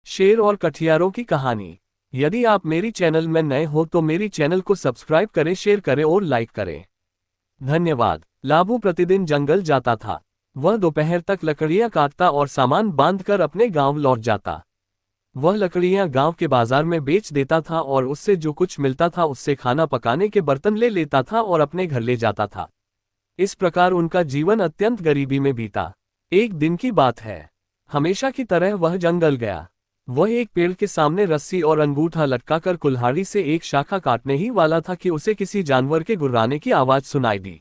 शेर और कठियारों की कहानी। यदि आप मेरी चैनल में नए हो तो मेरी चैनल को सब्सक्राइब करें, शेयर करें और लाइक करें। धन्यवाद। लाबू प्रतिदिन जंगल जाता था। वह दोपहर तक लकड़ियां काटता और सामान बांधकर अपने गांव लौट जाता। वह लकड़ियां गांव के बाजार में बेच देता था और उससे जो कुछ मिलता था उससे खाना पकाने के बर्तन ले लेता था और अपने घर ले जाता था। इस प्रकार उनका जीवन अत्यंत गरीबी में बीता। एक दिन की बात है। हमेशा की तरह वह जंगल गया। वह एक पेड़ के सामने रस्सी और अंगूठा लटकाकर कुल्हाड़ी से एक शाखा काटने ही वाला था कि उसे किसी जानवर के गुर्राने की आवाज सुनाई दी।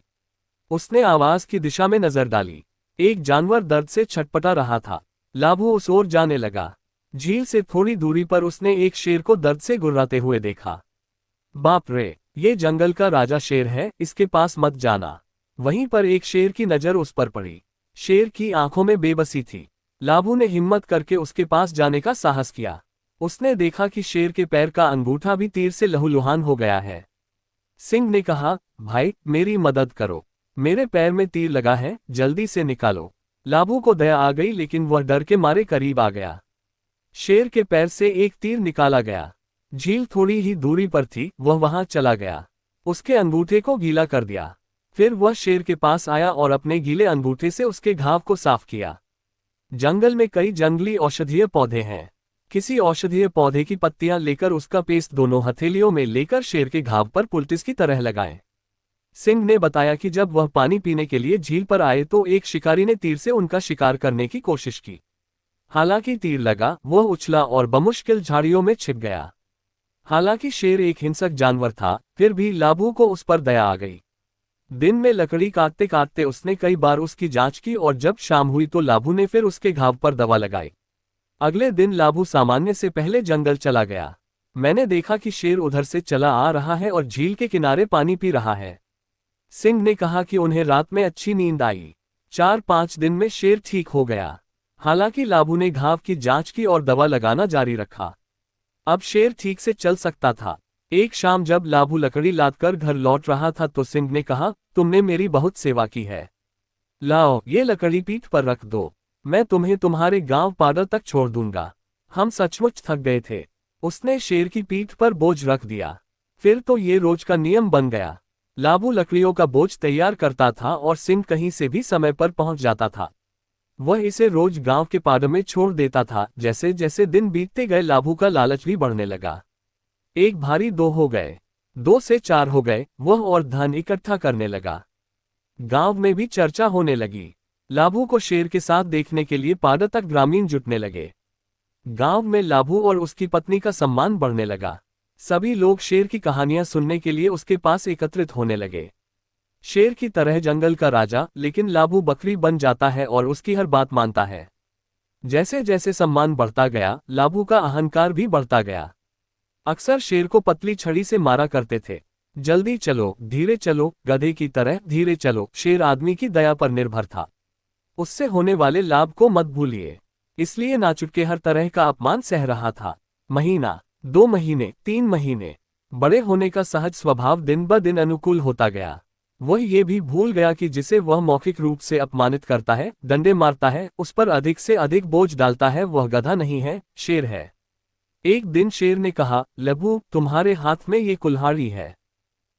उसने आवाज की दिशा में नजर डाली। एक जानवर दर्द से छटपटा रहा था। लाबू उस ओर जाने लगा। झील से थोड़ी दूरी पर उसने एक शेर को दर्द से गुर्राते हुए देखा। बाप रे, ये जंगल का राजा शेर है, इसके पास मत जाना। वहीं पर एक शेर की नजर उस पर पड़ी। शेर की आंखों में बेबसी थी। लाबू ने हिम्मत करके उसके पास जाने का साहस किया। उसने देखा कि शेर के पैर का अंगूठा भी तीर से लहूलुहान हो गया है। सिंह ने कहा, भाई मेरी मदद करो, मेरे पैर में तीर लगा है, जल्दी से निकालो। लाबू को दया आ गई लेकिन वह डर के मारे करीब आ गया। शेर के पैर से एक तीर निकाला गया। झील थोड़ी ही दूरी पर थी, वह वहां चला गया। उसके अंगूठे को गीला कर दिया। फिर वह शेर के पास आया और अपने गीले अंगूठे से उसके घाव को साफ किया। जंगल में कई जंगली औषधीय पौधे हैं। किसी औषधीय पौधे की पत्तियां लेकर उसका पेस्ट दोनों हथेलियों में लेकर शेर के घाव पर पुलटिस की तरह लगाएं। सिंह ने बताया कि जब वह पानी पीने के लिए झील पर आए तो एक शिकारी ने तीर से उनका शिकार करने की कोशिश की। हालांकि तीर लगा, वह उछला और बमुश्किल झाड़ियों में छिप गया। हालांकि शेर एक हिंसक जानवर था, फिर भी लाबू को उस पर दया आ गई। दिन में लकड़ी काटते काटते उसने कई बार उसकी जांच की और जब शाम हुई तो लाबू ने फिर उसके घाव पर दवा लगाई। अगले दिन लाबू सामान्य से पहले जंगल चला गया। मैंने देखा कि शेर उधर से चला आ रहा है और झील के किनारे पानी पी रहा है। सिंह ने कहा कि उन्हें रात में अच्छी नींद आई। 4-5 दिन में शेर ठीक हो गया। हालांकि लाबू ने घाव की जांच की और दवा लगाना जारी रखा। अब शेर ठीक से चल सकता था। एक शाम जब लाबू लकड़ी लादकर घर लौट रहा था तो सिंह ने कहा, तुमने मेरी बहुत सेवा की है। लाओ, ये लकड़ी पीठ पर रख दो, मैं तुम्हें तुम्हारे गांव पाडर तक छोड़ दूंगा। हम सचमुच थक गए थे। उसने शेर की पीठ पर बोझ रख दिया। फिर तो ये रोज का नियम बन गया। लाबू लकड़ियों का बोझ तैयार करता था और सिंह कहीं से भी समय पर पहुंच जाता था। वह इसे रोज गांव के पाडर में छोड़ देता था। जैसे जैसे दिन बीतते गए लाबू का लालच भी बढ़ने लगा। एक भारी 2 हो गए, 2 से 4 हो गए। वह और धन इकट्ठा करने लगा। गांव में भी चर्चा होने लगी। लाबू को शेर के साथ देखने के लिए पाडर तक ग्रामीण जुटने लगे। गांव में लाबू और उसकी पत्नी का सम्मान बढ़ने लगा। सभी लोग शेर की कहानियां सुनने के लिए उसके पास एकत्रित होने लगे। शेर की तरह जंगल का राजा, लेकिन लाबू बकरी बन जाता है और उसकी हर बात मानता है। जैसे जैसे सम्मान बढ़ता गया, लाबू का अहंकार भी बढ़ता गया। अक्सर शेर को पतली छड़ी से मारा करते थे। जल्दी चलो, धीरे चलो, गधे की तरह धीरे चलो। शेर आदमी की दया पर निर्भर था। उससे होने वाले लाभ को मत भूलिए। इसलिए नाचुटके हर तरह का अपमान सह रहा था। महीना, 2 महीने, 3 महीने। बड़े होने का सहज स्वभाव दिन ब दिन अनुकूल होता गया। वह ये भी भूल गया कि जिसे वह मौखिक रूप से अपमानित करता है, डंडे मारता है, उस पर अधिक से अधिक बोझ डालता है, वह गधा नहीं है, शेर है। एक दिन शेर ने कहा, लबू तुम्हारे हाथ में ये कुल्हाड़ी है।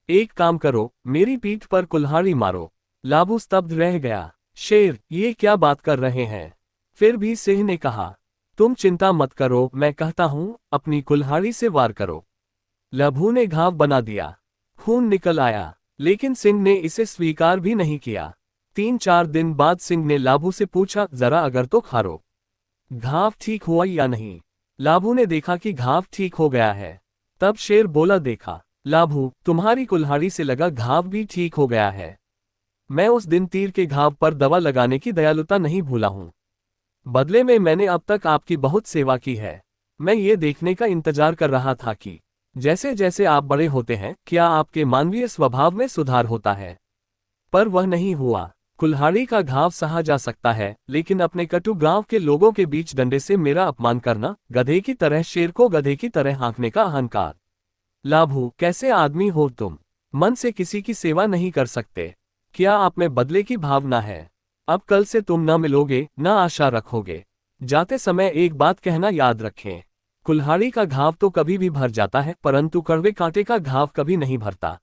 एक काम करो, मेरी पीठ पर कुल्हाड़ी मारो। लाबू स्तब्ध रह गया। शेर, ये क्या बात कर रहे हैं? फिर भी सिंह ने कहा, तुम चिंता मत करो, मैं कहता हूं, अपनी कुल्हाड़ी से वार करो। लबू ने घाव बना दिया। खून निकल आया, लेकिन सिंह ने इसे स्वीकार भी नहीं किया। 3-4 दिन बाद सिंह ने लाबू से पूछा, जरा अगर तो खारो, घाव ठीक हुआ या नहीं। लाबू ने देखा कि घाव ठीक हो गया है। तब शेर बोला, देखा लाबू, तुम्हारी कुल्हाड़ी से लगा घाव भी ठीक हो गया है। मैं उस दिन तीर के घाव पर दवा लगाने की दयालुता नहीं भूला हूं। बदले में मैंने अब तक आपकी बहुत सेवा की है। मैं ये देखने का इंतजार कर रहा था कि जैसे जैसे आप बड़े होते हैं, क्या आपके मानवीय स्वभाव में सुधार होता है। पर वह नहीं हुआ। कुल्हाड़ी का घाव सहा जा सकता है, लेकिन अपने कटु गांव के लोगों के बीच डंडे से मेरा अपमान करना, गधे की तरह शेर को गधे की तरह हाँकने का अहंकार। लाबू, कैसे आदमी हो तुम? मन से किसी की सेवा नहीं कर सकते। क्या आप में बदले की भावना है? अब कल से तुम न मिलोगे, न आशा रखोगे। जाते समय एक बात कहना याद रखें, कुल्हाड़ी का घाव तो कभी भी भर जाता है, परंतु कड़वे कांटे का घाव कभी नहीं भरता।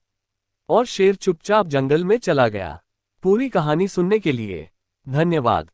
और शेर चुपचाप जंगल में चला गया। पूरी कहानी सुनने के लिए धन्यवाद।